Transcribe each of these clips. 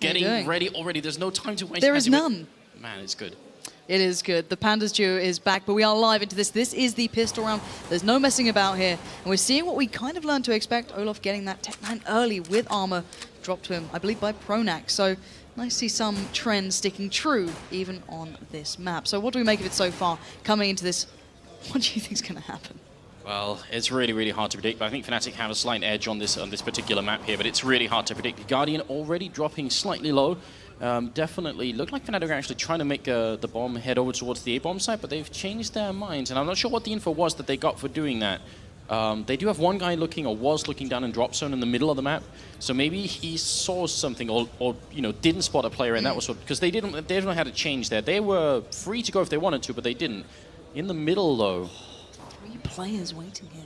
getting ready already. There's no time to waste. There is none. Man, it's good. It is good. The Pandas duo is back, but we are live into this. This is the pistol round. There's no messing about here. And we're seeing what we kind of learned to expect. Olof getting that Tech 9 early with armor dropped to him, I believe, by Pronax. So nice to see some trends sticking true even on this map. So what do we make of it so far coming into this? What do you think is going to happen? Well, it's really, really hard to predict, but I think Fnatic have a slight edge on this particular map here, but it's really hard to predict. Guardian already dropping slightly low. Definitely looked like Fnatic are actually trying to make the bomb head over towards the A-bomb site, but they've changed their minds, and I'm not sure what the info was that they got for doing that. They do have one guy looking, or was looking down in drop zone in the middle of the map, so maybe he saw something, or you know, didn't spot a player, and that was because they didn't know how to change there. They were free to go if they wanted to, but they didn't. In the middle, though. 3 players waiting here.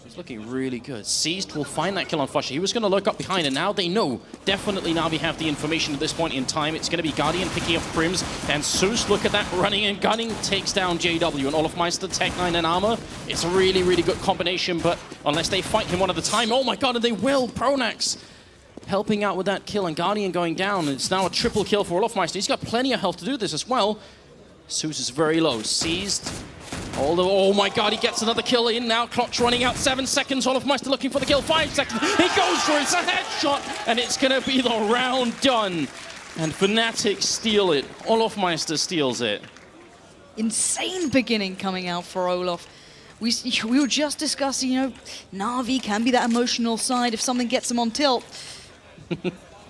He's looking really good. Seized will find that kill on Fusher. He was going to look up behind, and now they know. Definitely NaVi have the information at this point in time. It's going to be Guardian picking up Prims, and Zeus, look at that, running and gunning, takes down JW, and Olofmeister, Tech 9 and armor. It's a really, really good combination, but unless they fight him one at a time, oh my god, and they will! Pronax helping out with that kill, and Guardian going down. It's now a triple kill for Olofmeister. He's got plenty of health to do this as well. Zeus is very low. Seized. Although, oh my god, he gets another kill in now. Clock's running out, 7 seconds. Olofmeister looking for the kill, 5 seconds. He goes for it, it's a headshot, and it's going to be the round done. And Fnatic steal it. Olofmeister steals it. Insane beginning coming out for Olof. We were just discussing, you know, NaVi can be that emotional side if something gets them on tilt.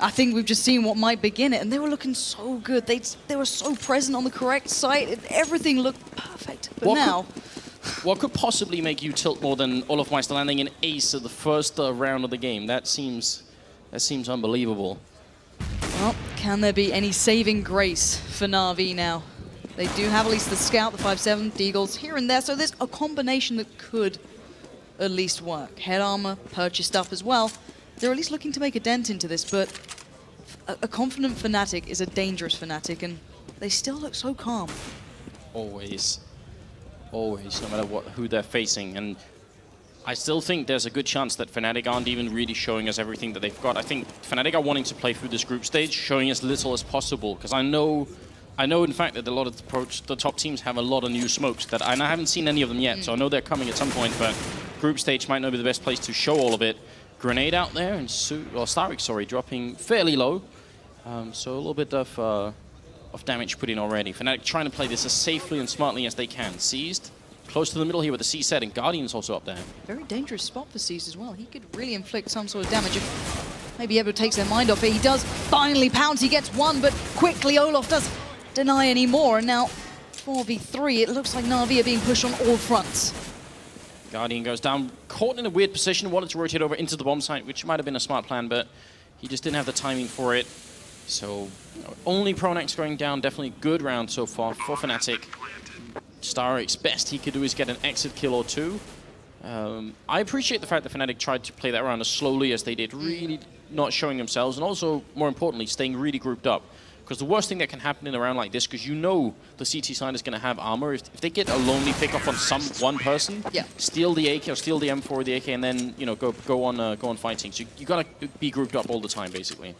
I think we've just seen what might begin it, and they were looking so good. They were so present on the correct site. Everything looked perfect. But what could possibly make you tilt more than Olofmeister landing an ace at the first round of the game? That seems unbelievable. Well, can there be any saving grace for NaVi now? They do have at least the Scout, the 5/7, Deagles here and there, so there's a combination that could at least work. Head armor purchased up as well. They're at least looking to make a dent into this, but a confident Fnatic is a dangerous Fnatic, and they still look so calm. Always. Always, no matter who they're facing. And I still think there's a good chance that Fnatic aren't even really showing us everything that they've got. I think Fnatic are wanting to play through this group stage, showing as little as possible, because I know in fact that a lot of the top teams have a lot of new smokes, and I haven't seen any of them yet, so I know they're coming at some point, but group stage might not be the best place to show all of it. Grenade out there, and Starrick, sorry, dropping fairly low. So a little bit of damage put in already. Fnatic trying to play this as safely and smartly as they can. Seized, close to the middle here with the C set, and Guardian's also up there. Very dangerous spot for Seized as well. He could really inflict some sort of damage if maybe Ever takes their mind off it. He does finally pounce, he gets one, but quickly Olof does deny any more, and now 4v3, it looks like NaVi are being pushed on all fronts. Guardian goes down, caught in a weird position, wanted to rotate over into the bomb site, which might have been a smart plan, but he just didn't have the timing for it. So, only Pronax going down, definitely good round so far for Fnatic. Starrick's best he could do is get an exit kill or two. I appreciate the fact that Fnatic tried to play that round as slowly as they did, really not showing themselves, and also, more importantly, staying really grouped up. Because the worst thing that can happen in a round like this, because you know the CT side is going to have armor, if they get a lonely pick off on one person, steal the AK or steal the M4 or the AK, and then go on fighting. So you got to be grouped up all the time, basically.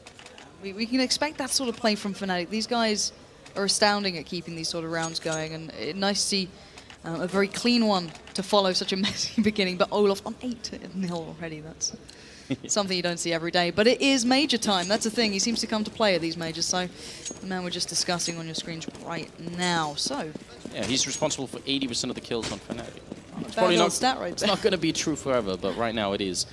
We can expect that sort of play from Fnatic. These guys are astounding at keeping these sort of rounds going, and nice to see a very clean one to follow such a messy beginning. But Olof on 8-0 already. That's something you don't see every day, but it is major time. That's the thing. He seems to come to play at these majors. So the man we're just discussing on your screens right now. So yeah, he's responsible for 80% of the kills on Fnatic. It's probably not stat right it's not going to be true forever, but right now it is.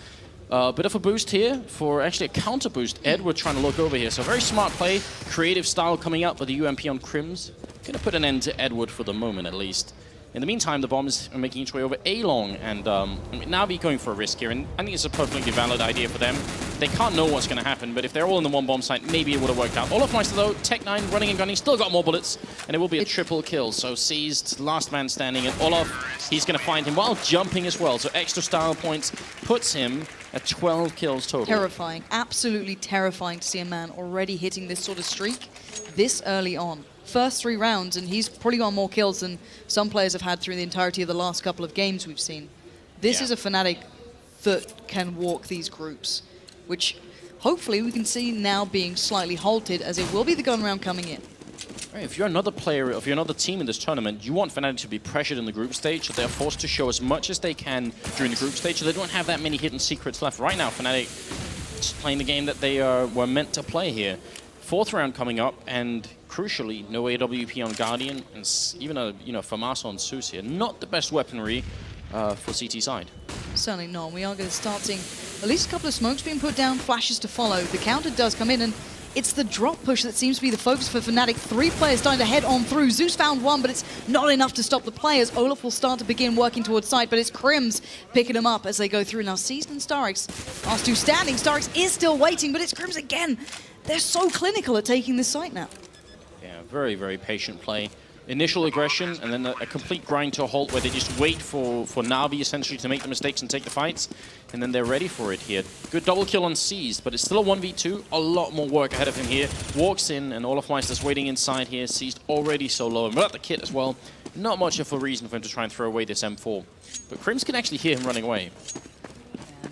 Bit of a boost here for actually a counter boost. Edward trying to look over here. So very smart play, creative style coming out with the UMP on Crims. Going to put an end to Edward for the moment at least. In the meantime, the bombs are making its way over A-long, and NaVi going for a risk here, and I think it's a perfectly valid idea for them. They can't know what's going to happen, but if they're all in the one bomb site, maybe it would have worked out. Olofmeister though, Tech 9 running and gunning, still got more bullets, and it will be a triple kill. So Seized, last man standing, and Olof, he's going to find him while jumping as well. So extra style points puts him at 12 kills total. Terrifying, absolutely terrifying to see a man already hitting this sort of streak this early on. First 3 rounds, and he's probably got more kills than some players have had through the entirety of the last couple of games we've seen. This is a Fnatic that can walk these groups, which hopefully we can see now being slightly halted, as it will be the gun round coming in. Right, if you're another player, if you're another team in this tournament, you want Fnatic to be pressured in the group stage, so they're forced to show as much as they can during the group stage, so they don't have that many hidden secrets left. Right now, Fnatic just playing the game that they were meant to play here. 4th round coming up, and crucially, no AWP on Guardian, and even a FAMAS on Zeus here. Not the best weaponry for CT side. Certainly not. We are going to start seeing at least a couple of smokes being put down, flashes to follow. The counter does come in, and it's the drop push that seems to be the focus for Fnatic. 3 players starting to head on through. Zeus found 1, but it's not enough to stop the players. Olaf will start to begin working towards side, but it's Crims picking them up as they go through. Now, Seasoned and Starix are still standing. Starix is still waiting, but it's Crims again. They're so clinical at taking this site now. Yeah, very, very patient play. Initial aggression, and then a complete grind to a halt where they just wait for NaVi essentially to make the mistakes and take the fights, and then they're ready for it here. Good double kill on Seized, but it's still a 1v2. A lot more work ahead of him here. Walks in, and Olafmeister's waiting inside here. Seized already so low, and without the kit as well, not much of a reason for him to try and throw away this M4. But Crims can actually hear him running away.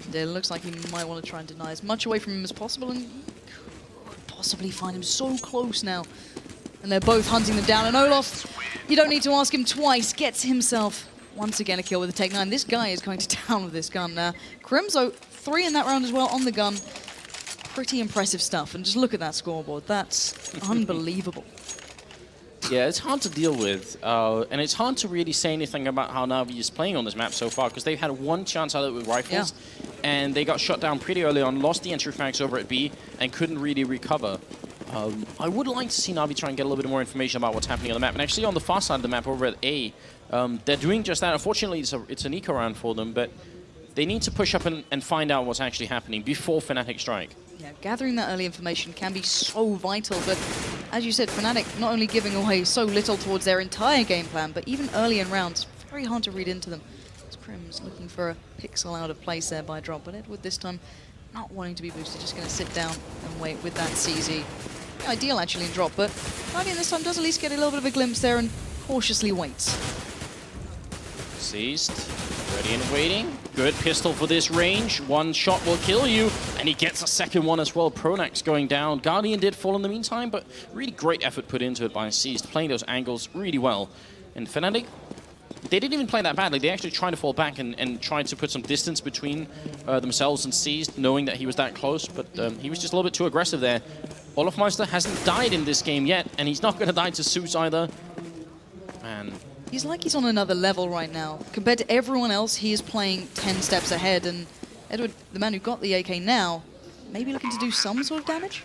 And it looks like he might want to try and deny as much away from him as possible, and could possibly find him so close now. And they're both hunting them down. And Olaf, you don't need to ask him twice, gets himself once again a kill with a Take 9. This guy is going to town with this gun now. Crimzo, 3 in that round as well on the gun. Pretty impressive stuff. And just look at that scoreboard. That's unbelievable. Yeah, it's hard to deal with. And it's hard to really say anything about how NaVi is playing on this map so far, because they've had 1 chance at it with rifles. Yeah. And they got shot down pretty early on, lost the entry frags over at B, and couldn't really recover. I would like to see NaVi try and get a little bit more information about what's happening on the map. And actually on the far side of the map over at A, they're doing just that. Unfortunately, it's an eco round for them, but they need to push up and find out what's actually happening before Fnatic strike. Yeah, gathering that early information can be so vital, but as you said, Fnatic not only giving away so little towards their entire game plan, but even early in rounds, very hard to read into them. As Crims looking for a pixel out of place there by drop, but Edward this time not wanting to be boosted, just going to sit down and wait with that CZ. Ideal actually in drop, but NaVi this time does at least get a little bit of a glimpse there and cautiously waits. Seized, ready and waiting. Good pistol for this range. 1 shot will kill you, and he gets a second one as well. Pronax going down. Guardian did fall in the meantime, but really great effort put into it by Seized, playing those angles really well. And Fnatic, they didn't even play that badly. They actually tried to fall back and tried to put some distance between themselves and Seized, knowing that he was that close, but he was just a little bit too aggressive there. Olafmeister hasn't died in this game yet, and he's not going to die to Zeus either. Man. He's like he's on another level right now. Compared to everyone else, he is playing 10 steps ahead, and Edward, the man who got the AK now, maybe looking to do some sort of damage?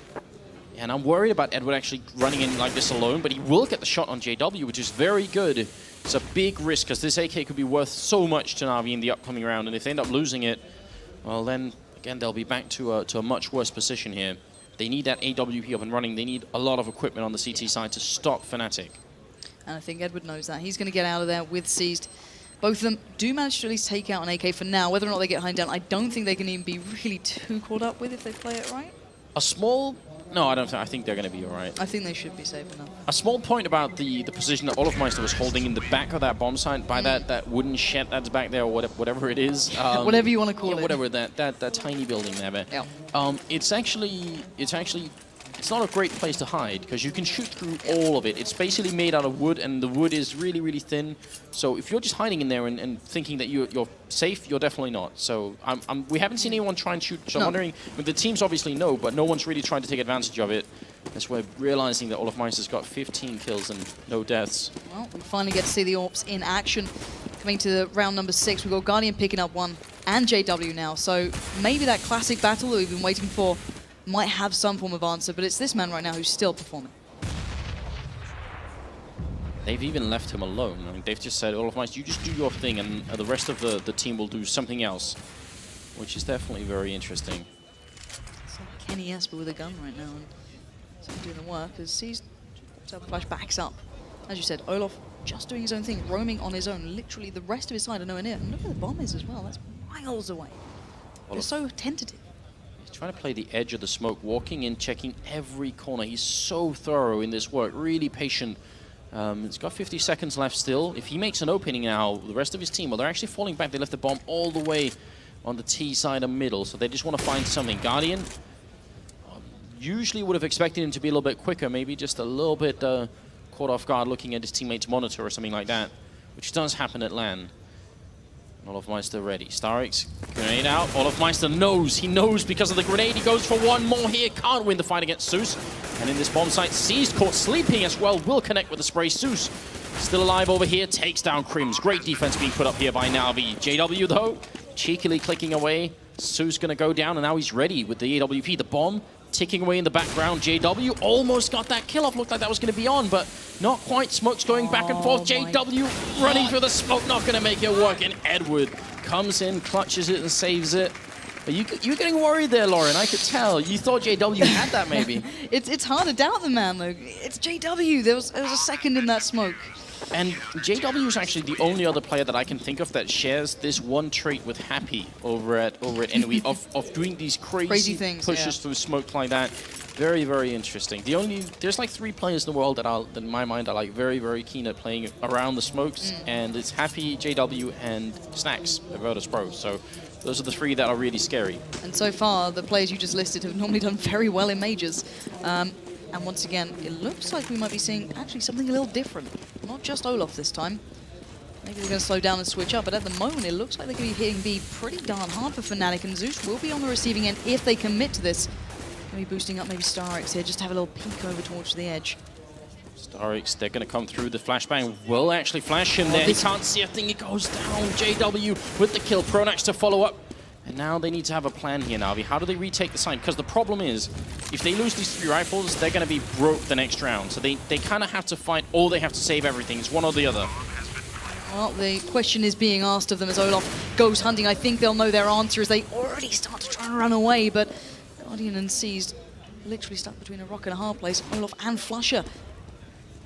Yeah, and I'm worried about Edward actually running in like this alone, but he will get the shot on JW, which is very good. It's a big risk, because this AK could be worth so much to NaVi in the upcoming round, and if they end up losing it, well then, again, they'll be back to a much worse position here. They need that AWP up and running. They need a lot of equipment on the CT side to stop Fnatic. And I think Edward knows that. He's going to get out of there with Seized. Both of them do manage to at least take out an AK for now. Whether or not they get high down, I don't think they can even be really too caught up with if they play it right. A small... No, I don't think. I think they're going to be all right. I think they should be safe enough. A small point about the position that Olafmeister was holding in the back of that bomb site by that wooden shed that's back there, or whatever it is. Whatever you want to call it. Whatever that tiny building there. Yeah. It's not a great place to hide, because you can shoot through all of it. It's basically made out of wood, and the wood is really, really thin. So if you're just hiding in there and thinking that you're safe, you're definitely not. So we haven't seen anyone try and shoot. So I'm wondering, the teams obviously know, but no one's really trying to take advantage of it. That's why realizing that Olafmeister's got 15 kills and no deaths. Well, we finally get to see the AWPs in action. Coming to the round number 6, we've got Guardian picking up 1 and JW now. So maybe that classic battle that we've been waiting for might have some form of answer, but it's this man right now who's still performing. They've even left him alone. I mean, they've just said, Olafmeister, you just do your thing, and the rest of the team will do something else, which is definitely very interesting. It's like Kenny Esper with a gun right now, and so doing the work as sees the flash backs up. As you said, Olaf just doing his own thing, roaming on his own. Literally, the rest of his side are nowhere near. And look where the bomb is as well. That's miles away. They're so tentative. Trying to play the edge of the smoke, walking in, checking every corner. He's so thorough in this work, really patient. He's got 50 seconds left still. If he makes an opening now, the rest of his team, well, they're actually falling back. They left the bomb all the way on the T side and middle, so they just want to find something. Guardian Usually would have expected him to be a little bit quicker, maybe just a little bit caught off guard looking at his teammate's monitor or something like that, which does happen at LAN. Olofmeister ready. Starix, grenade out. Olofmeister knows. He knows because of the grenade. He goes for one more here. Can't win the fight against Zeus. And in this bomb site, Seized caught sleeping as well. Will connect with the spray. Zeus still alive over here. Takes down Crims. Great defense being put up here by NaVi. JW, though, cheekily clicking away. Zeus going to go down, and now he's ready with the AWP. The bomb ticking away in the background. JW almost got that kill off. Looked like that was going to be on, but not quite. Smoke's going back and forth. JW running through the smoke, not going to make it work. And Edward comes in, clutches it, and saves it. You were getting worried there, Lauren. I could tell. You thought JW had that, maybe. It's hard to doubt the man, though. It's JW. There was a second in that smoke. And JW is actually the only other player that I can think of that shares this one trait with Happy over at NaVi of doing these crazy things, pushes through smoke like that. Very, very interesting. There's like 3 players in the world that in my mind are like very, very keen at playing around the smokes, and it's Happy, JW, and Snacks, the Virtus Pro. So those are the 3 that are really scary. And so far, the players you just listed have normally done very well in majors. And once again, it looks like we might be seeing actually something a little different. Not just Olof this time. Maybe they're going to slow down and switch up, but at the moment it looks like they're going to be hitting B pretty darn hard for Fnatic, and Zeus will be on the receiving end if they commit to this. Maybe boosting up maybe Starix here, just to have a little peek over towards the edge. Starix, they're going to come through. The flashbang will actually flash in there. He can't see a thing. He goes down. JW with the kill. Pronax to follow up. And now they need to have a plan here, NaVi. How do they retake the site? Because the problem is, if they lose these 3 rifles, they're going to be broke the next round. So they kind of have to fight, or they have to save everything. It's one or the other. Well, the question is being asked of them as Olaf goes hunting. I think they'll know their answer as they already start to try and run away, but Guardian and Seized literally stuck between a rock and a hard place. Olaf and Flusher.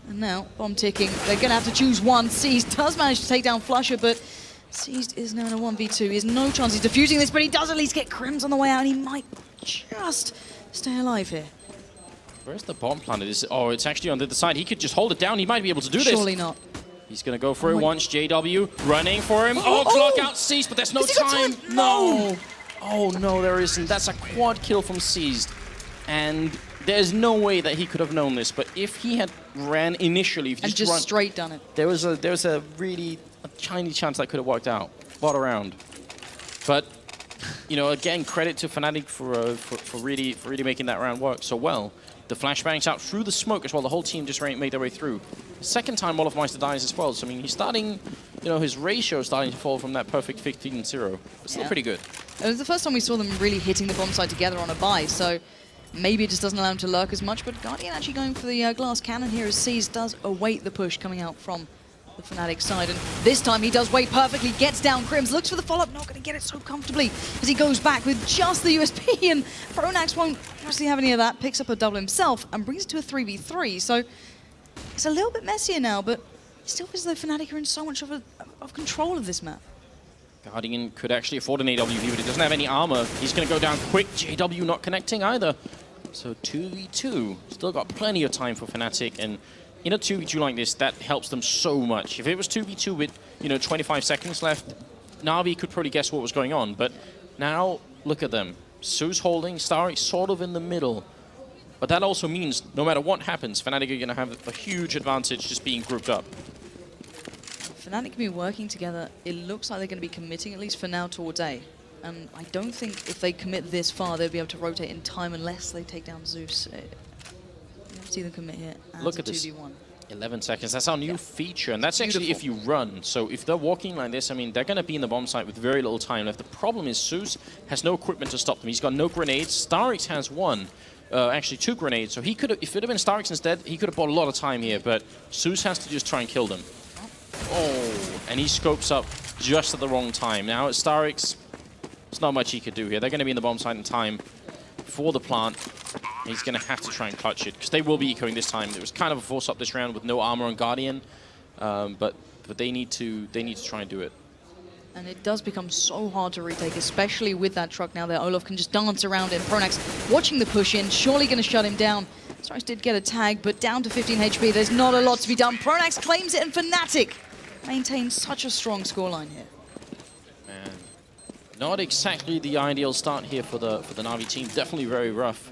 And now, bomb ticking. They're going to have to choose one. Seized does manage to take down Flusher, but Seized is now in a 1v2. He has no chance. He's defusing this, but he does at least get Crims on the way out, and he might just stay alive here. Where's the bomb planted? It's actually on the other side. He could just hold it down. He might be able to do this. Surely not. He's going to go for it once. JW running for him. Clock out Seized, but there's no time. No. Oh, no, there isn't. That's a quad kill from Seized. And there's no way that he could have known this. But if he had ran initially, if and just straight done it, there was a really tiny chance that could have worked out. What around? But you know, again, credit to Fnatic for really making that round work so well. The flashbangs out through the smoke as well. The whole team just made their way through. The second time Olofmeister dies as well. So I mean, he's starting, you know, his ratio is starting to fall from that perfect 15-0. It's still pretty good. It was the first time we saw them really hitting the bomb site together on a buy. So maybe it just doesn't allow him to lurk as much. But Guardian actually going for the glass cannon here as Seized does await the push coming out from the Fnatic side, and this time he does wait perfectly, gets down Crims, looks for the follow-up, not going to get it so comfortably as he goes back with just the USP, and Pronax won't actually have any of that, picks up a double himself and brings it to a 3v3, so it's a little bit messier now, but it still feels as though Fnatic are in so much of control of this map. Guardian could actually afford an AWP, but he doesn't have any armor. He's going to go down quick. JW not connecting either. So 2v2, still got plenty of time for Fnatic, and in a 2v2 like this, that helps them so much. If it was 2v2 with, you know, 25 seconds left, NaVi could probably guess what was going on. But now, look at them. Su's holding, Starry sort of in the middle. But that also means, no matter what happens, Fnatic are going to have a huge advantage just being grouped up. Fnatic can be working together. It looks like they're going to be committing, at least for now, towards A. And I don't think if they commit this far, they'll be able to rotate in time unless they take down Zeus. See them commit here. Look at this. 11 seconds. That's our new feature, and that's actually if you run. So if they're walking like this, I mean, they're going to be in the bomb site with very little time left. The problem is Zeus has no equipment to stop them. He's got no grenades. Starix has one. Actually, 2 grenades. So he could have, if it had been Starix instead, he could have bought a lot of time here, but Zeus has to just try and kill them. Oh, and he scopes up just at the wrong time. Now it's Starix. There's not much he could do here. They're going to be in the bomb site in time for the plant. He's going to have to try and clutch it, because they will be ecoing this time. It was kind of a force up this round with no armor on Guardian, but they need to try and do it. And it does become so hard to retake, especially with that truck now that Olaf can just dance around it. Pronax watching the push in, surely going to shut him down. Starix did get a tag, but down to 15 HP. There's not a lot to be done. Pronax claims it, and Fnatic maintains such a strong scoreline here. Man, not exactly the ideal start here for the NaVi team. Definitely very rough.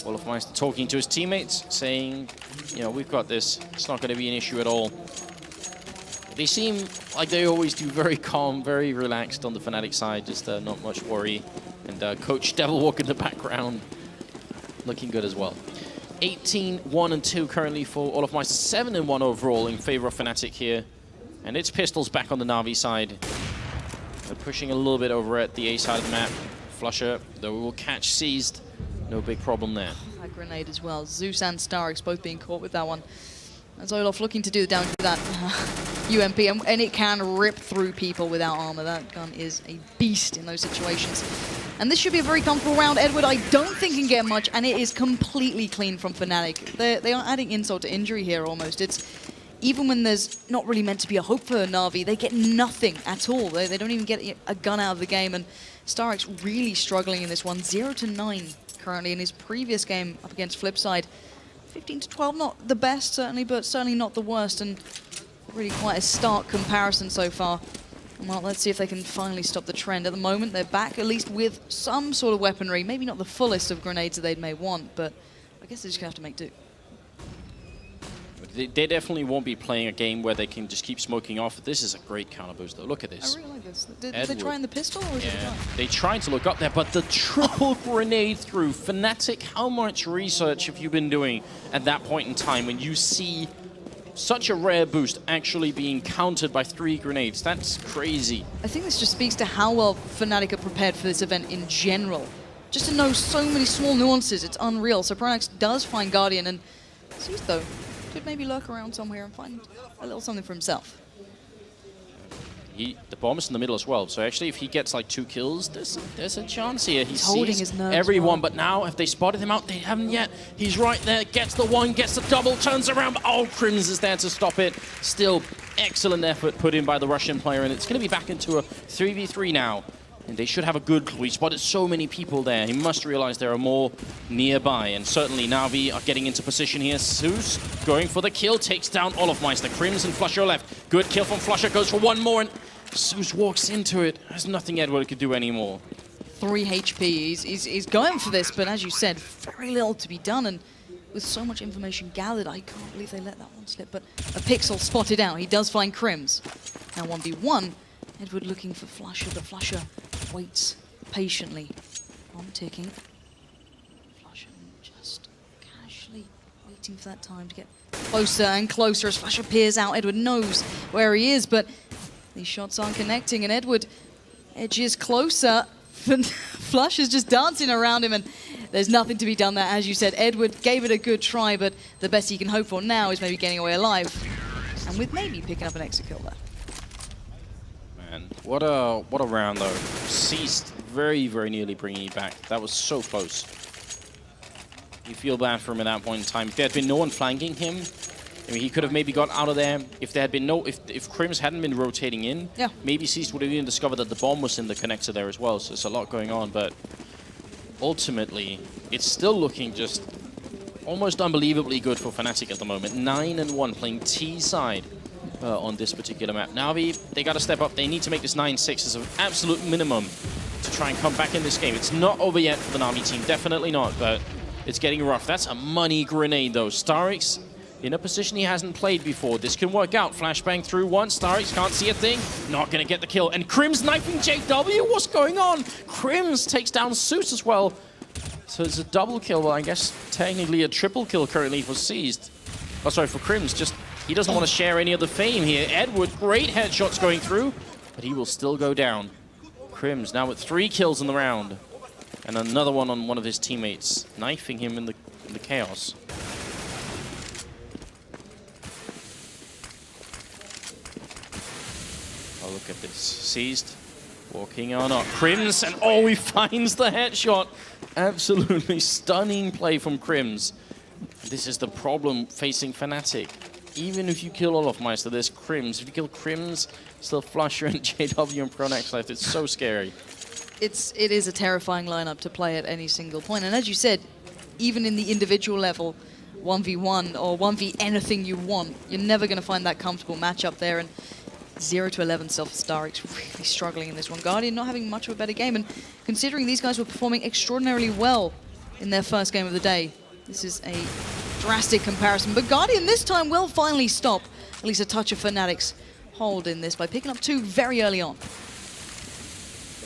Olofmeister talking to his teammates, saying, you know, we've got this. It's not going to be an issue at all. They seem like they always do, very calm, very relaxed on the Fnatic side, just not much worry. And Coach Devilwalk in the background, looking good as well. 18-1-2 currently for Olofmeister, 7-1 overall in favor of Fnatic here. And it's pistols back on the NaVi side. They're pushing a little bit over at the A side of the map. Flusher, though, will catch Seized. No big problem there. A grenade as well. Zeus and Starix both being caught with that one. As Olof looking to do the damage with that UMP, and it can rip through people without armor. That gun is a beast in those situations. And this should be a very comfortable round. Edward, I don't think can get much, and it is completely clean from Fnatic. They are adding insult to injury here almost. It's even when there's not really meant to be a hope for NaVi, they get nothing at all. They don't even get a gun out of the game, and Starix really struggling in this one. 0-9 currently in his previous game up against Flipside. 15-12, not the best certainly, but certainly not the worst, and really quite a stark comparison so far. Well, let's see if they can finally stop the trend. At the moment, they're back at least with some sort of weaponry. Maybe not the fullest of grenades that they may want, but I guess they're just going to have to make do. They definitely won't be playing a game where they can just keep smoking off. This is a great counter boost, though. Look at this. I really like this. Did they try in the pistol, or was it a gun? They tried to look up there, but the triple grenade through. Fnatic, how much research have you been doing at that point in time when you see such a rare boost actually being countered by 3 grenades? That's crazy. I think this just speaks to how well Fnatic are prepared for this event in general. Just to know so many small nuances, it's unreal. So Pronax does find Guardian, and Zeus, though, could maybe lurk around somewhere and find a little something for himself. The bomb is in the middle as well, so actually if he gets like 2 kills, there's a chance here. He's holding sees his nerves everyone, well. but now if they spotted him out, they haven't yet. He's right there, gets the 1, gets the double, turns around, but oh, Crims is there to stop it. Still, excellent effort put in by the Russian player, and it's going to be back into a 3v3 now. And they should have a good clue. He spotted so many people there. He must realize there are more nearby. And certainly NaVi are getting into position here. Zeus going for the kill, takes down Olofmeister. Crims and Flusher left. Good kill from Flusher, goes for 1 more, and Zeus walks into it. There's nothing Edward could do anymore. 3 HP. He's going for this, but as you said, very little to be done. And with so much information gathered, I can't believe they let that one slip. But a pixel spotted out. He does find Crims. Now 1v1. Edward looking for Flusher, but Flusher waits patiently. On ticking. Flusher just casually waiting for that time to get closer and closer as Flusher peers out. Edward knows where he is, but these shots aren't connecting, and Edward edges closer. Flusher's just dancing around him, and there's nothing to be done there. As you said, Edward gave it a good try, but the best he can hope for now is maybe getting away alive. And with maybe picking up an exit kill there. Man, what a round though. Seized very, very nearly bringing it back. That was so close. You feel bad for him at that point in time. If there had been no one flanking him, I mean, he could have maybe got out of there. If there had been if Crims hadn't been rotating in, yeah, maybe Seized would have even discovered that the bomb was in the connector there as well. So there's a lot going on, but ultimately, it's still looking just almost unbelievably good for Fnatic at the moment. 9-1 playing T side. On this particular map. NaVi, they got to step up. They need to make this 9-6 as an absolute minimum to try and come back in this game. It's not over yet for the NaVi team, definitely not, but it's getting rough. That's a money grenade though. Starix in a position he hasn't played before. This can work out. Flashbang through one. Starix can't see a thing. Not going to get the kill. And Crims knifing JW. What's going on? Crims takes down Zeus as well. So it's a double kill. Well, I guess technically a triple kill currently for Seized. Oh, sorry, for Crims. Just he doesn't want to share any of the fame here. Edward, great headshots going through, but he will still go down. Crims now with 3 kills in the round. And another one on one of his teammates, knifing him in the chaos. Oh, look at this. Seized, walking on up. Crims, and oh, he finds the headshot. Absolutely stunning play from Crims. This is the problem facing Fnatic. Even if you kill Olofmeister, there's Crims. If you kill Crims, still Flusher and JW and Pronax left. It's so scary. It is a terrifying lineup to play at any single point. And as you said, even in the individual level, 1v1 or 1v anything you want, you're never going to find that comfortable matchup there. And 0-11 Starix really struggling in this one. Guardian not having much of a better game. And considering these guys were performing extraordinarily well in their first game of the day. This is a drastic comparison, but Guardian this time will finally stop at least a touch of Fnatic's hold in this by picking up 2 very early on.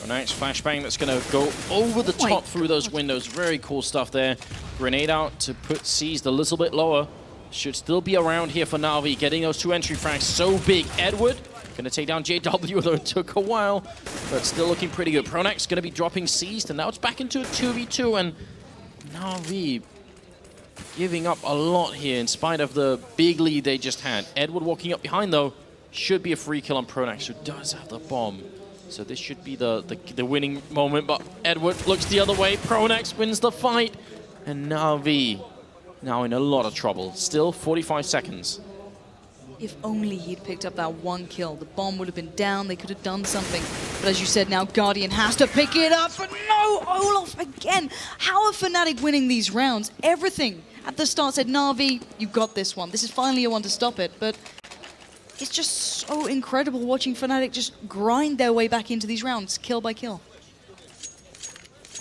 A nice flashbang that's going to go over the top through those windows. Very cool stuff there. Grenade out to put Seized a little bit lower. Should still be around here for NaVi, getting those 2 entry frags so big. Edward going to take down JW, although it took a while, but still looking pretty good. Pronax going to be dropping Seized, and now it's back into a 2v2, and NaVi giving up a lot here in spite of the big lead they just had. Edward walking up behind, though, should be a free kill on Pronax, who does have the bomb. So this should be the winning moment, but Edward looks the other way. Pronax wins the fight, and NaVi now in a lot of trouble. Still 45 seconds. If only he'd picked up that 1 kill. The bomb would have been down, they could have done something. But as you said, now Guardian has to pick it up, but no, Olaf again. How are Fnatic winning these rounds? Everything at the start said, NaVi, you got this one. This is finally your one to stop it, but it's just so incredible watching Fnatic just grind their way back into these rounds, kill by kill.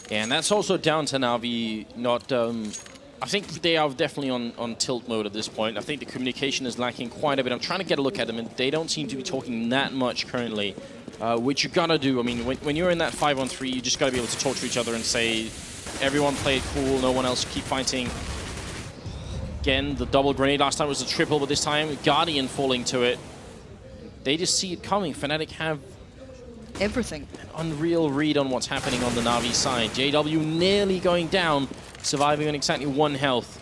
Yeah, and that's also down to NaVi not... I think they are definitely on tilt mode at this point. I think the communication is lacking quite a bit. I'm trying to get a look at them, and they don't seem to be talking that much currently, which you gotta do. I mean, when you're in that 5-on-3, you just gotta be able to talk to each other and say, everyone play it cool, no one else keep fighting. Again, the double grenade last time was a triple, but this time Guardian falling to it. They just see it coming. Fnatic have everything. An unreal read on what's happening on the NaVi side. JW nearly going down, surviving on exactly 1 health.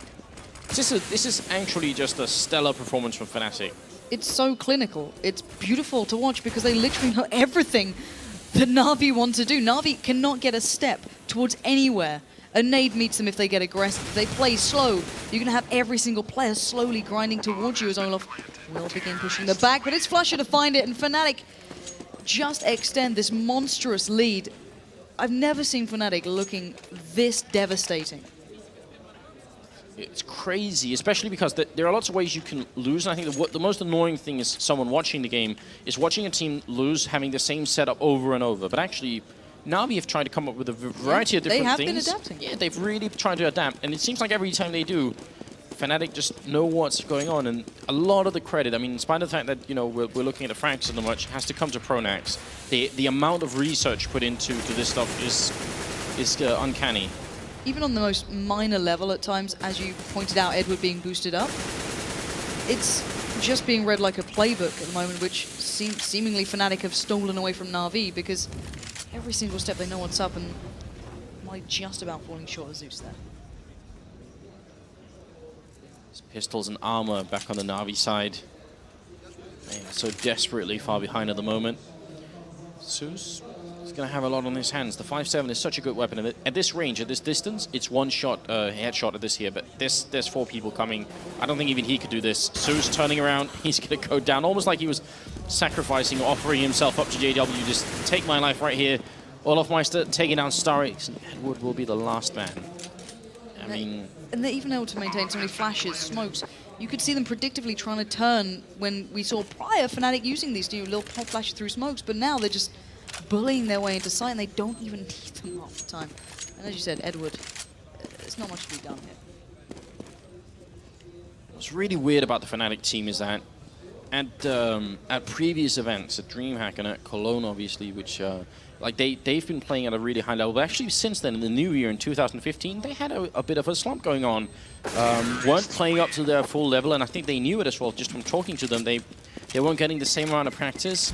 This is actually just a stellar performance from Fnatic. It's so clinical. It's beautiful to watch because they literally know everything that NaVi want to do. NaVi cannot get a step towards anywhere. A nade meets them if they get aggressive. If they play slow, you're going to have every single player slowly grinding towards you as Olaf will begin pushing the back. But it's Flusher to find it, and Fnatic just extend this monstrous lead. I've never seen Fnatic looking this devastating. It's crazy, especially because there are lots of ways you can lose, and I think the most annoying thing is someone watching the game is watching a team lose having the same setup over and over. But actually, NaVi have tried to come up with a variety of different things. They have been adapting. Yeah, they've really tried to adapt, and it seems like every time they do, Fnatic just know what's going on, and a lot of the credit, I mean, in spite of the fact that, you know, we're looking at the frags so much, has to come to Pronax. The amount of research put into this stuff is uncanny. Even on the most minor level at times, as you pointed out, Edward being boosted up, it's just being read like a playbook at the moment, which seemingly Fnatic have stolen away from NaVi, because every single step they know what's up, and might just about falling short of Zeus there. Pistols and armor back on the NaVi side. Man, so desperately far behind at the moment. Zeus is going to have a lot on his hands. The 5.7 is such a good weapon. At this range, at this distance, it's one shot, headshot at this here, but there's 4 people coming. I don't think even he could do this. Zeus turning around, he's going to go down, almost like he was sacrificing, offering himself up to JW. Just take my life right here. Olafmeister taking down Starix, and Edward will be the last man. I mean... And they're even able to maintain so many flashes, smokes. You could see them predictively trying to turn when we saw prior Fnatic using these new little pop flashes through smokes, but now they're just bullying their way into sight, and they don't even need them half the time. And as you said, Edward, there's not much to be done here. What's really weird about the Fnatic team is that at previous events, at DreamHack and at Cologne, obviously, which like they've been playing at a really high level. But actually, since then, in the new year in 2015, they had a bit of a slump going on. Weren't playing up to their full level, and I think they knew it as well. Just from talking to them, they weren't getting the same amount of practice.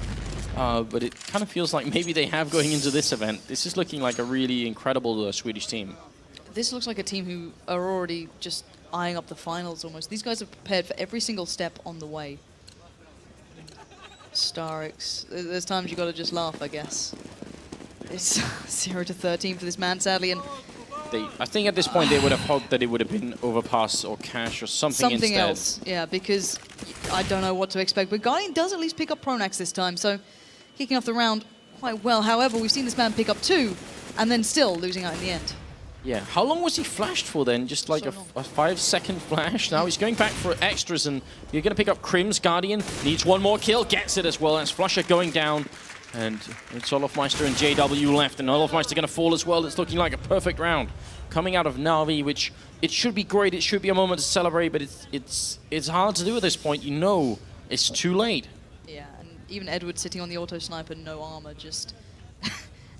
But it kind of feels like maybe they have going into this event. This is looking like a really incredible Swedish team. This looks like a team who are already just eyeing up the finals almost. These guys are prepared for every single step on the way. Starix. There's times you got to just laugh, I guess. It's 0-13 for this man, sadly, and I think at this point they would have hoped that it would have been overpass or cash or something instead. Something else, yeah, because I don't know what to expect. But Guardian does at least pick up Pronax this time, so kicking off the round quite well. However, we've seen this man pick up 2 and then still losing out in the end. Yeah, how long was he flashed for then? Just like a 5-second flash. Now he's going back for extras, and you're going to pick up Crim's. Guardian needs 1 more kill, gets it as well. That's Flusher going down, and it's Olafmeister and JW left, and Olafmeister going to fall as well. It's looking like a perfect round coming out of NaVi, which it should be great. It should be a moment to celebrate, but it's hard to do at this point. You know, it's too late. Yeah, and even Edward sitting on the auto sniper, no armor, just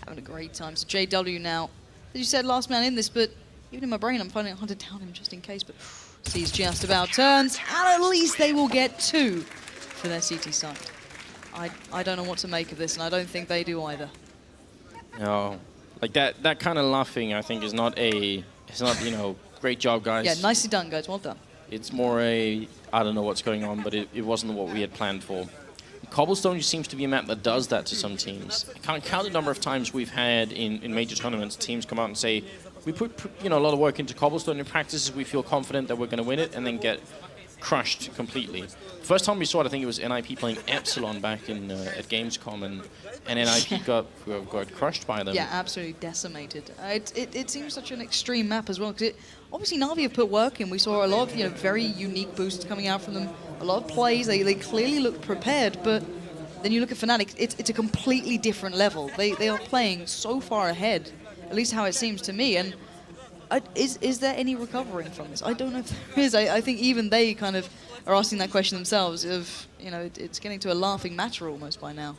having a great time. So JW now, as you said, last man in this, but even in my brain, I'm finding it hard to down him just in case. But sees just about turns, and at least they will get 2 for their CT site. I don't know what to make of this, and I don't think they do either. No, like that kind of laughing, I think, is not you know, great job, guys. Yeah, nicely done, guys. Well done. It's more I don't know what's going on, but it wasn't what we had planned for. Cobblestone seems to be a map that does that to some teams. I can't count the number of times we've had in major tournaments, teams come out and say, we put you know, a lot of work into Cobblestone in practices, we feel confident that we're going to win it, and then get crushed completely. First time we saw it, I think it was NIP playing Epsilon back in at Gamescom, and NIP got crushed by them. Yeah, absolutely decimated. It seems such an extreme map as well, because obviously NaVi have put work in. We saw a lot of, you know, very unique boosts coming out from them, a lot of plays. They clearly look prepared, but then you look at Fnatic, it's a completely different level. They are playing so far ahead, at least how it seems to me. And is there any recovering from this? I don't know if there is. I think even they kind of are asking that question themselves. Of, you know, it's getting to a laughing matter almost by now.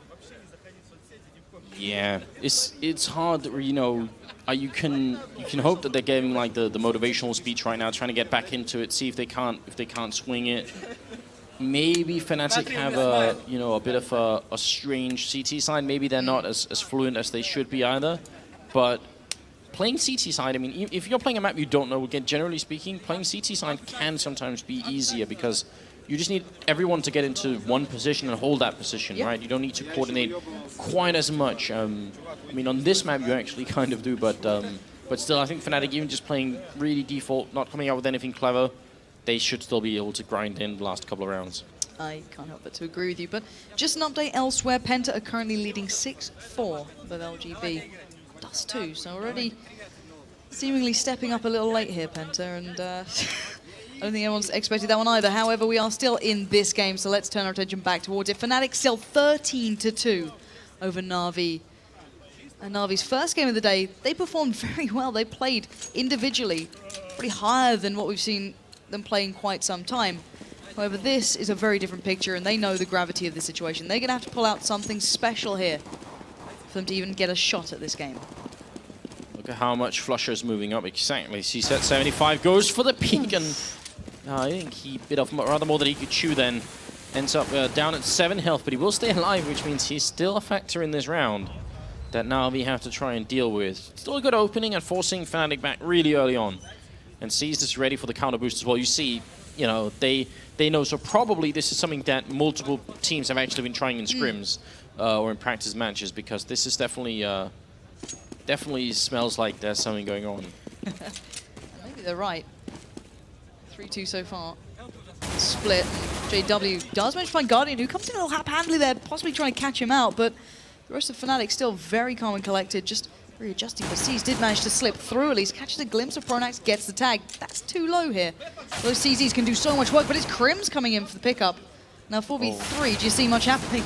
Yeah, it's hard. You know, you can hope that they're giving like the motivational speech right now, trying to get back into it, see if they can't swing it. Maybe Fnatic have a bit of a strange CT side. Maybe they're not as fluent as they should be either, but. Playing CT side, I mean, if you're playing a map you don't know, again, generally speaking, playing CT side can sometimes be easier because you just need everyone to get into one position and hold that position, right? You don't need to coordinate quite as much. I mean, on this map you actually kind of do, but still, I think Fnatic, even just playing really default, not coming out with anything clever, they should still be able to grind in the last couple of rounds. I can't help but to agree with you, but just an update elsewhere. Penta are currently leading 6-4 with LGB. Dust too, so already seemingly stepping up a little late here, Penta, and I don't think anyone's expected that one either. However, we are still in this game, so let's turn our attention back towards it. Fnatic still 13-2 over NaVi. And NaVi's first game of the day, they performed very well. They played individually pretty higher than what we've seen them play in quite some time. However, this is a very different picture, and they know the gravity of the situation. They're going to have to pull out something special here for them to even get a shot at this game. Look at how much Flusher's moving up. Exactly. CSET 75 goes for the peak, and I think he bit off rather more than he could chew then. Ends up down at 7 health, but he will stay alive, which means he's still a factor in this round that NaVi have to try and deal with. Still a good opening and forcing Fnatic back really early on. And Seized is ready for the counter boost as well. You see, you know, they know, so probably this is something that multiple teams have actually been trying in scrims or in practice matches, because this is definitely smells like there's something going on. Maybe they're right. 3-2 so far. Split. JW does manage to find Guardian, who comes in a little haphazardly there, possibly trying to catch him out, but the rest of Fnatic still very calm and collected, just readjusting. But Seized did manage to slip through at least, catches a glimpse of Pronax, gets the tag. That's too low here. Those CZs can do so much work, but it's Crims coming in for the pickup. Now 4v3, do you see much happening?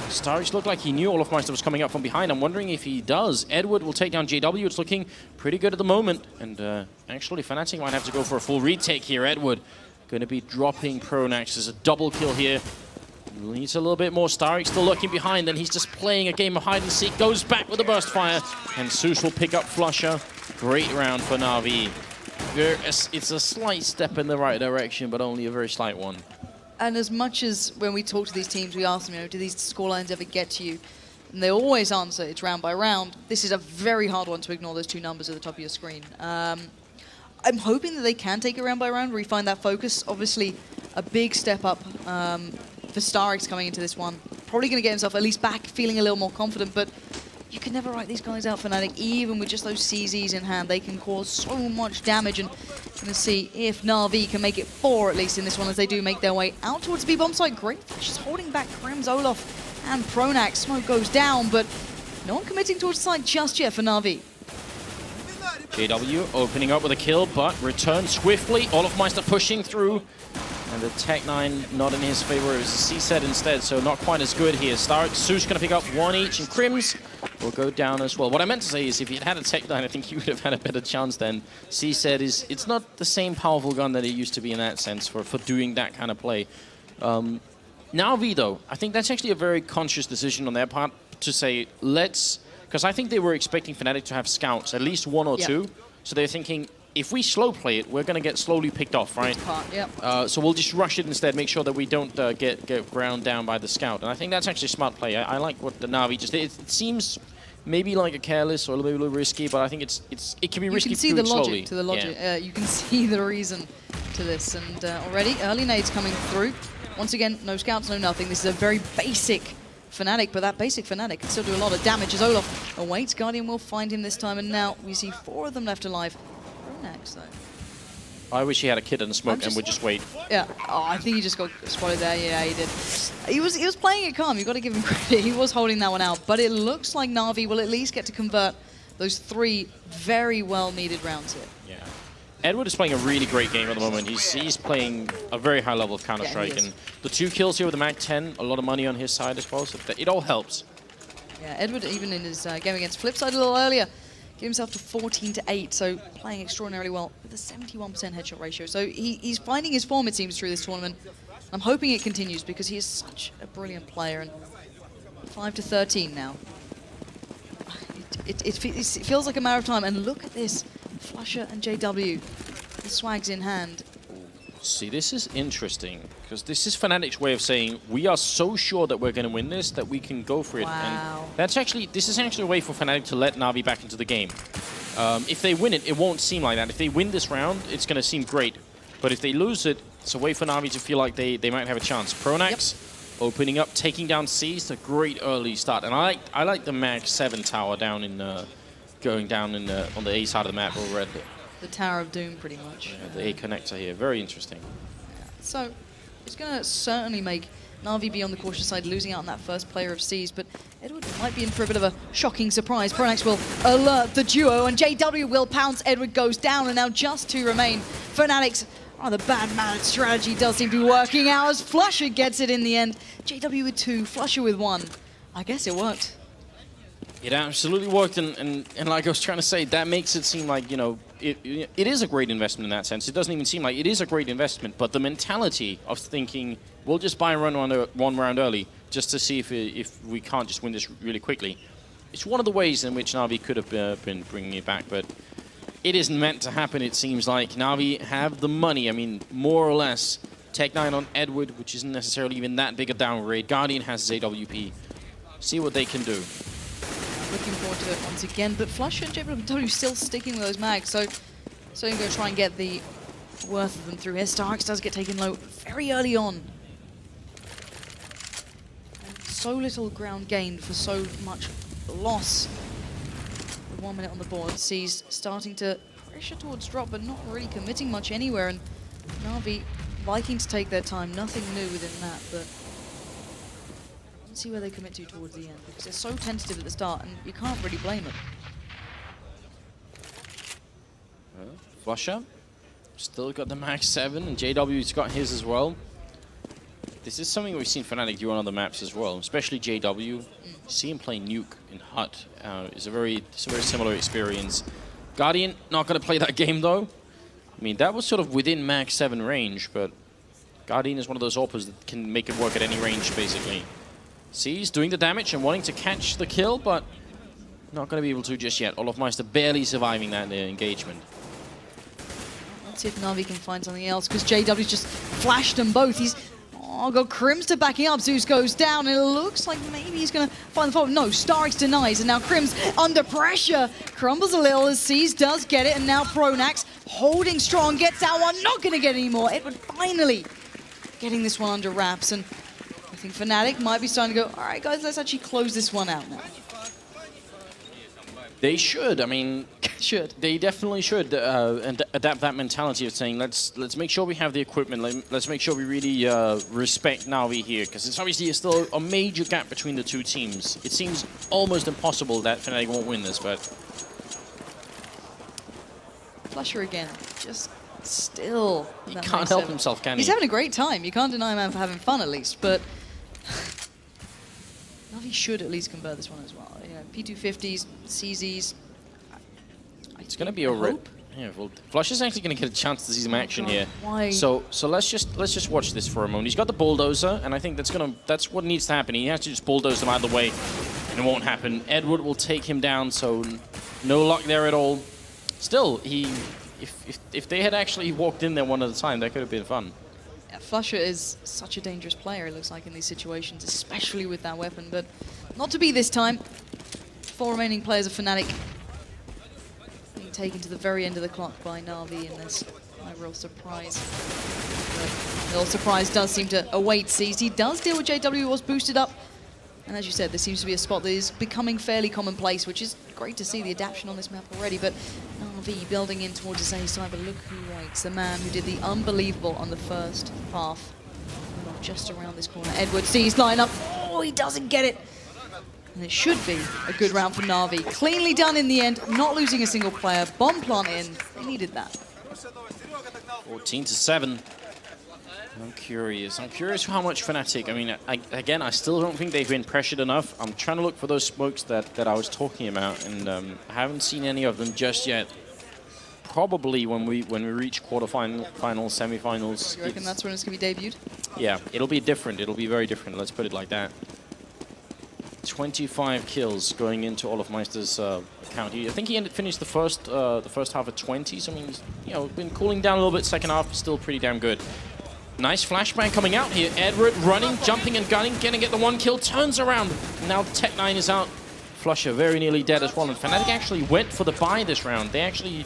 Starich looked like he knew Olofmeister was coming up from behind. I'm wondering if he does. Edward will take down JW. It's looking pretty good at the moment. And actually, Fnatic might have to go for a full retake here. Edward going to be dropping Pronax as a double kill here. Needs a little bit more. Starich still looking behind, and he's just playing a game of hide and seek. Goes back with a burst fire, and Zeus will pick up Flusher. Great round for NaVi. It's a slight step in the right direction, but only a very slight one. And as much as when we talk to these teams, we ask them, you know, do these scorelines ever get to you? And they always answer, it's round by round. This is a very hard one to ignore, those two numbers at the top of your screen. I'm hoping that they can take it round by round, refine that focus. Obviously, a big step up for Starix coming into this one. Probably going to get himself at least back, feeling a little more confident, but you can never write these guys out, Fnatic. Even with just those CZs in hand, they can cause so much damage, and going to see if NaVi can make it 4 at least in this one as they do make their way out towards the B-bomb site. Great Flash is holding back Crims, Olaf, and Pronax. Smoke goes down, but no one committing towards the site just yet for NaVi. JW opening up with a kill, but returns swiftly. Olofmeister pushing through. And the Tech-9 not in his favor. It was CSET instead, so not quite as good here. Zeus going to pick up 1 each, and Crims will go down as well. What I meant to say is if he had a Tech 9, I think he would have had a better chance than C said. It's not the same powerful gun that it used to be in that sense for doing that kind of play. NaVi, though, I think that's actually a very conscious decision on their part to say, let's... Because I think they were expecting Fnatic to have scouts, at least one or two. So they're thinking, if we slow play it, we're going to get slowly picked off, right? So we'll just rush it instead, make sure that we don't get ground down by the scout. And I think that's actually a smart play. I like what the NaVi just did. It seems maybe like a careless or maybe a little risky, but I think it can be risky. You can see the logic slowly. to the logic. You can see the reason to this. And already, early nades coming through. Once again, no scouts, no nothing. This is a very basic Fnatic, but that basic Fnatic can still do a lot of damage as Olaf awaits. Guardian will find him this time, and now we see 4 of them left alive. Next, though. I wish he had a kid in the smoke and would just wait. Yeah, I think he just got spotted there. Yeah, he did. He was playing it calm. You've got to give him credit. He was holding that one out, but it looks like NaVi will at least get to convert those 3 very well-needed rounds here. Yeah. Edward is playing a really great game at the moment. He's playing a very high level of Counter-Strike, and the 2 kills here with the Mag 10, a lot of money on his side as well, so it all helps. Yeah, Edward, even in his game against Flipside a little earlier, gave himself to 14-8, so playing extraordinarily well with a 71% headshot ratio. So he's finding his form, it seems, through this tournament. I'm hoping it continues because he is such a brilliant player. And 5-13 now. It feels like a matter of time, and look at this. Flusher and JW, the swags in hand. See, this is interesting, because this is Fnatic's way of saying, we are so sure that we're going to win this, that we can go for it. Wow. And this is actually a way for Fnatic to let NaVi back into the game. If they win it, it won't seem like that. If they win this round, it's going to seem great. But if they lose it, it's a way for NaVi to feel like they might have a chance. Pronax opening up, taking down C's, a great early start. And I like the Mag 7 tower down in... going down in on the A side of the map already. The Tower of Doom, pretty much. Yeah, the A connector here, very interesting. Yeah. So, it's going to certainly make NaVi be on the cautious side, losing out on that first player of C's, but Edward might be in for a bit of a shocking surprise. Pronax will alert the duo, and JW will pounce. Edward goes down, and now just 2 remain. Fnatic's rather bad-mannered strategy does seem to be working out as Flusher gets it in the end. JW with 2, Flusher with 1. I guess it worked. It absolutely worked, and like I was trying to say, that makes it seem like, you know, it is a great investment in that sense. It doesn't even seem like it is a great investment, but the mentality of thinking, we'll just buy one round early just to see if we can't just win this really quickly. It's one of the ways in which NaVi could have been bringing it back, but it isn't meant to happen, it seems like. NaVi have the money, I mean, more or less. Tech 9 on Edward, which isn't necessarily even that big a downgrade. Guardian has his AWP. See what they can do. Looking forward to it once again, but Flusher and JW still sticking with those mags, so you're going to try and get the worth of them through here. Starks does get taken low very early on. And so little ground gained for so much loss. With 1 minute on the board, C's starting to pressure towards drop, but not really committing much anywhere, and NaVi liking to take their time. Nothing new within that, but see where they commit to towards the end, because they're so tentative at the start, and you can't really blame them. Flusher, still got the Mag 7, and JW's got his as well. This is something we've seen Fnatic do on other maps as well, especially JW. See him play Nuke in Hut. It's a very similar experience. Guardian, not going to play that game though. I mean, that was sort of within Mag 7 range, but Guardian is one of those AWPers that can make it work at any range, basically. C's doing the damage and wanting to catch the kill, but not going to be able to just yet. Olofmeister barely surviving that engagement. Let's see if NaVi can find something else, because JW's just flashed them both. He's got Crims to backing up. Zeus goes down, and it looks like maybe he's going to find the fault. No, Starix denies, and now Crims under pressure. Crumbles a little as C's does get it, and now Pronax holding strong, gets that one. Not going to get any more. Edward finally getting this one under wraps, and I think Fnatic might be starting to go, all right, guys, let's actually close this one out now. They should. I mean, they definitely should and adapt that mentality of saying, let's make sure we have the equipment. Let's make sure we really respect NaVi here, because it's obviously still a major gap between the two teams. It seems almost impossible that Fnatic won't win this, but Flusher again, just still. He can't help himself, can he? He's having a great time. You can't deny him for having fun, at least, but NaVi should at least convert this one as well. You know, P250s, CZs. It's going to be a rip. Yeah, well, Flush is actually going to get a chance to see some action here. Why? So let's just watch this for a moment. He's got the bulldozer, and I think that's what needs to happen. He has to just bulldoze them out of the way, and it won't happen. Edward will take him down, so no luck there at all. Still, if they had actually walked in there one at a time, that could have been fun. Yeah, Flusher is such a dangerous player, it looks like, in these situations, especially with that weapon, but not to be this time. 4 remaining players of Fnatic being taken to the very end of the clock by NaVi in this. No real surprise. The real surprise does seem to await Seized. He does deal with JW, was boosted up. And as you said, this seems to be a spot that is becoming fairly commonplace, which is great to see the adaptation on this map already. But NaVi building in towards his A side, but look who waits. The man who did the unbelievable on the first half. Just around this corner. Edward sees line up. Oh, he doesn't get it. And it should be a good round for NaVi. Cleanly done in the end, not losing a single player. Bomb plant in. They needed that. 14-7. I'm curious how much Fnatic. I mean, again, I still don't think they've been pressured enough. I'm trying to look for those smokes that I was talking about, and I haven't seen any of them just yet. Probably when we reach quarterfinals, semifinals. You reckon that's when it's going to be debuted? Yeah, it'll be different. It'll be very different. Let's put it like that. 25 kills going into Olofmeister's account. I think he finished the first half at 20. So I mean, he's, you know, been cooling down a little bit. Second half, still pretty damn good. Nice flashbang coming out here. Edward running, jumping and gunning, gonna get the 1 kill, turns around. Now Tech9 is out. Flusher very nearly dead as well. And Fnatic actually went for the buy this round. They actually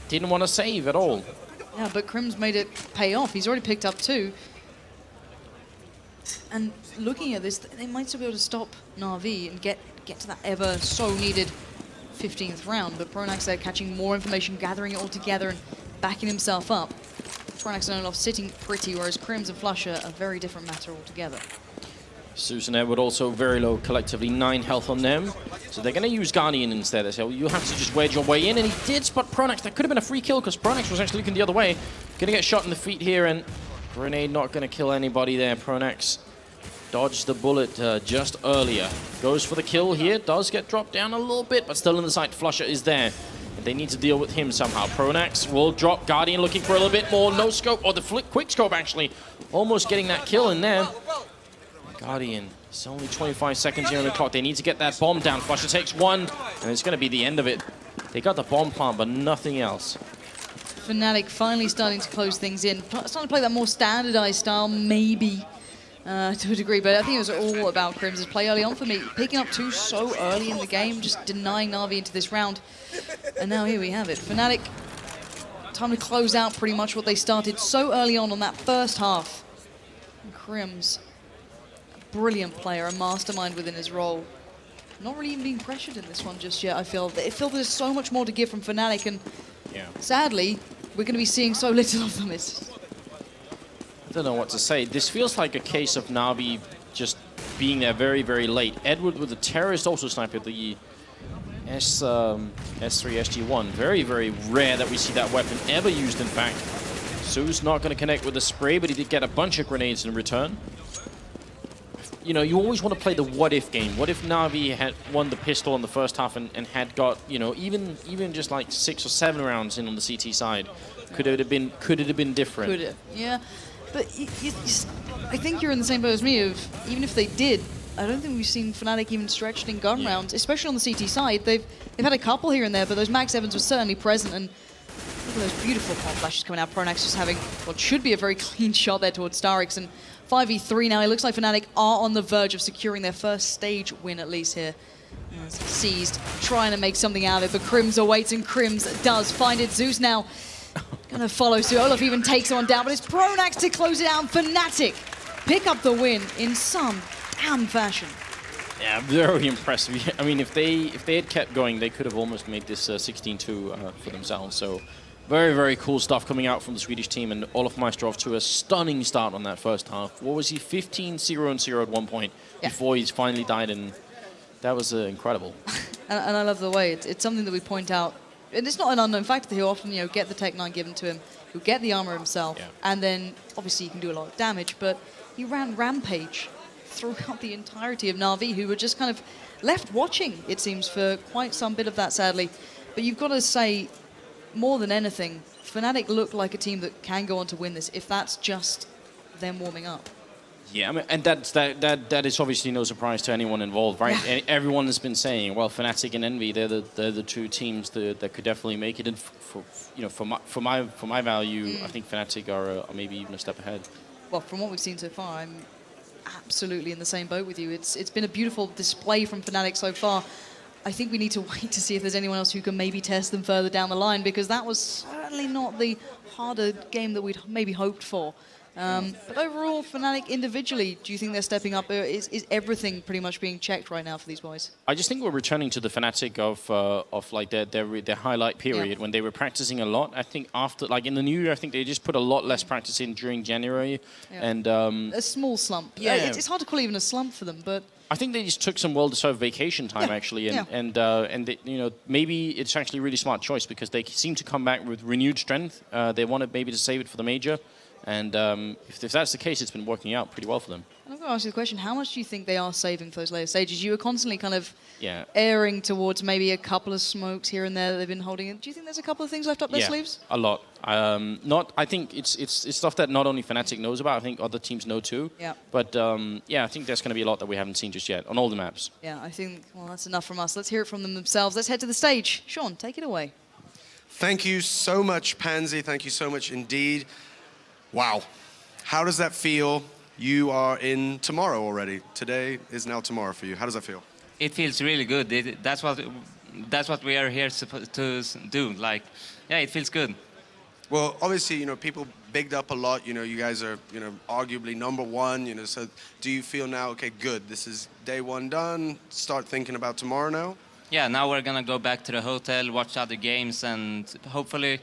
didn't want to save at all. Yeah, but Crim's made it pay off. He's already picked up 2. And looking at this, they might still be able to stop NaVi and get to that ever so needed 15th round. But Pronax there catching more information, gathering it all together and backing himself up. Pronax and Olof sitting pretty, whereas Crims and Flusher a very different matter altogether. Zeus and Edward also very low collectively, 9 health on them. So they're going to use Guardian instead. So you have to just wedge your way in, and he did spot Pronax. That could have been a free kill because Pronax was actually looking the other way. Going to get shot in the feet here, and Grenade not going to kill anybody there. Pronax dodged the bullet just earlier. Goes for the kill here, does get dropped down a little bit, but still in the sight. Flusher is there. And they need to deal with him somehow. Pronax will drop. Guardian looking for a little bit more. No scope, or the quick scope actually. Almost getting that kill in there. Guardian, it's only 25 seconds here on the clock. They need to get that bomb down. Flusher takes 1, and it's going to be the end of it. They got the bomb plant, but nothing else. Fnatic finally starting to close things in. Starting to play that more standardized style, maybe, to a degree. But I think it was all about Crim's play early on for me. Picking up 2 so early in the game, just denying NaVi into this round. And now here we have it. Fnatic, time to close out pretty much what they started so early on that first half. And Crim's brilliant player, a mastermind within his role. Not really even being pressured in this one just yet, I feel. There's so much more to give from Fnatic, and sadly, we're going to be seeing so little of them. I don't know what to say. This feels like a case of NaVi just being there very, very late. Edward with the terrorist also sniper, the S3 SG1. Very, very rare that we see that weapon ever used, in fact. Zeus not going to connect with the spray, but he did get a bunch of grenades in return. You know, you always want to play the what-if game. What if NaVi had won the pistol in the first half and had got, you know, even just like 6 or 7 rounds in on the CT side? Could it have been different? Could it? Yeah. But I think you're in the same boat as me of, even if they did, I don't think we've seen Fnatic even stretched in gun rounds, especially on the CT side. They've had a couple here and there, but those Max Evans were certainly present, and look at those beautiful pop flashes coming out. Pronax just having what should be a very clean shot there towards Starix, and 5v3 now. It looks like Fnatic are on the verge of securing their first stage win, at least here. Seized, trying to make something out of it, but Crims awaits, and Crims does find it. Zeus now gonna follow suit. Olof even takes one down, but it's Pronax to close it out. Fnatic pick up the win in some damn fashion. Yeah, very impressive. I mean, if they had kept going, they could have almost made this 16-2 for themselves. So very, very cool stuff coming out from the Swedish team, and Olofmeister off to a stunning start on that first half. What was he? 15-0-0 at one point before he's finally died, and that was incredible. and I love the way it's something that we point out, and it's not an unknown fact that he'll often, you know, get the Tech9 given to him, he'll get the armor himself, and then obviously he can do a lot of damage, but he ran Rampage throughout the entirety of NaVi, who were just kind of left watching, it seems, for quite some bit of that, sadly. But you've got to say, more than anything, Fnatic look like a team that can go on to win this if that's just them warming up. Yeah, I mean, and that is obviously no surprise to anyone involved, right? Yeah. Everyone has been saying, well, Fnatic and NaVi, they're the two teams that could definitely make it. And for my value, I think Fnatic are maybe even a step ahead. Well, from what we've seen so far, I'm absolutely in the same boat with you. It's been a beautiful display from Fnatic so far. I think we need to wait to see if there's anyone else who can maybe test them further down the line, because that was certainly not the harder game that we'd maybe hoped for. But overall, Fnatic individually, do you think they're stepping up? Is everything pretty much being checked right now for these boys? I just think we're returning to the Fnatic of like their highlight period when they were practicing a lot. I think after, like in the new year, I think they just put a lot less practice in during January. And a small slump. Yeah. It's hard to call even a slump for them, but I think they just took some well-deserved vacation time actually, and they, maybe it's actually a really smart choice because they seem to come back with renewed strength. They wanted maybe to save it for the major. And if that's the case, it's been working out pretty well for them. I'm going to ask you the question, how much do you think they are saving for those later stages? You were constantly kind of Yeah. airing towards maybe a couple of smokes here and there that they've been holding. Do you think there's a couple of things left up their sleeves? A lot. I think it's stuff that not only Fnatic knows about, I think other teams know too. Yeah. But I think there's going to be a lot that we haven't seen just yet on all the maps. Yeah, I think, well, that's enough from us. Let's hear it from them themselves. Let's head to the stage. Sean, take it away. Thank you so much, Pansy. Thank you so much indeed. Wow. How does that feel? You are in tomorrow already. Today is now tomorrow for you. How does that feel? It feels really good. That's what we are here supposed to do. Like, yeah, it feels good. Well, obviously, people bigged up a lot. You guys are, arguably #1. So do you feel now, okay, good, this is day one done, start thinking about tomorrow now? Yeah, now we're gonna go back to the hotel, watch other games, and hopefully,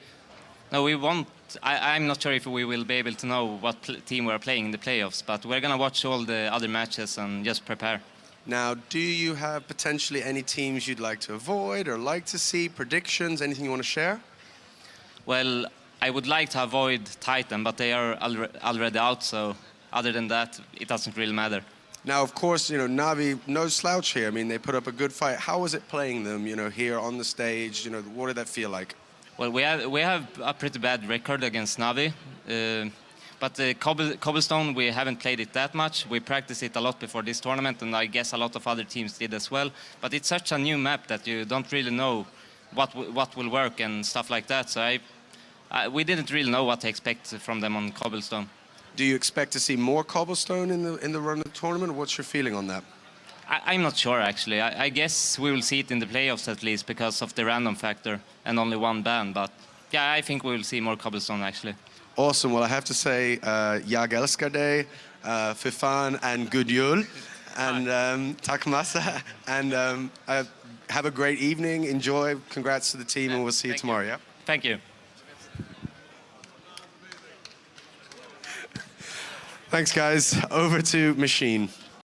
no, we won't. I'm not sure if we will be able to know what team we're playing in the playoffs, but we're gonna watch all the other matches and just prepare. Now, do you have potentially any teams you'd like to avoid or like to see, predictions, anything you want to share? Well, I would like to avoid Titan, but they are already out, so other than that, it doesn't really matter. Now, of course, NaVi, no slouch here. I mean, they put up a good fight. How was it playing them, here on the stage? What did that feel like? Well, we have a pretty bad record against NaVi, but Cobblestone, we haven't played it that much. We practiced it a lot before this tournament, and I guess a lot of other teams did as well. But it's such a new map that you don't really know what will work and stuff like that. So we didn't really know what to expect from them on Cobblestone. Do you expect to see more Cobblestone in the run of the tournament? What's your feeling on that? I'm not sure, actually. I guess we will see it in the playoffs at least because of the random factor and only one ban. But yeah, I think we will see more Cobblestone, actually. Awesome. Well, I have to say, Jag älskar dig, för fan, and good jul, and tack massa, and have a great evening. Enjoy. Congrats to the team, and we'll see you tomorrow. Yeah. Thank you. Thanks, guys. Over to Machine.